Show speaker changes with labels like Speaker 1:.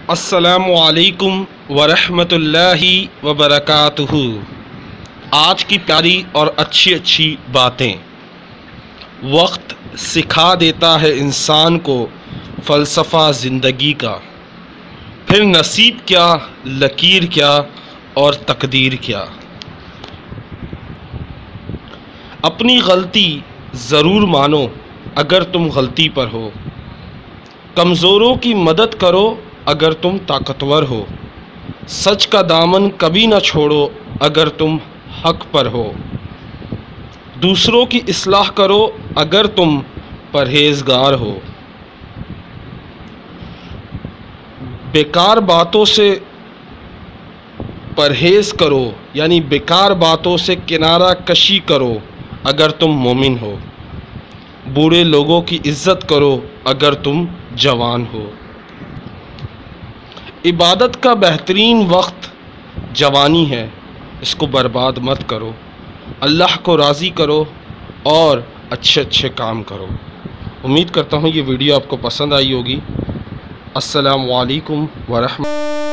Speaker 1: السلام علیکم ورحمۃ اللہ وبرکاتہ۔ آج کی پیاری اور اچھی باتیں۔ وقت سکھا دیتا ہے انسان کو فلسفہ زندگی کا، پھر نصیب کیا، لکیر کیا اور تقدیر کیا۔ اپنی غلطی ضرور مانو اگر تم غلطی پر ہو، کمزوروں کی مدد کرو اگر تم طاقتور ہو، سچ کا دامن کبھی نہ چھوڑو اگر تم حق پر ہو، دوسروں کی اصلاح کرو اگر تم پرہیزگار ہو، بیکار باتوں سے پرہیز کرو یعنی بیکار باتوں سے کنارہ کشی کرو اگر تم مومن ہو، بوڑھے لوگوں کی عزت کرو اگر تم جوان ہو۔ عبادت کا بہترین وقت جوانی ہے، اس کو برباد مت کرو، اللہ کو راضی کرو اور اچھے کام کرو۔ امید کرتا ہوں یہ ویڈیو آپ کو پسند آئی ہوگی۔ السلام علیکم ورحمۃ اللہ۔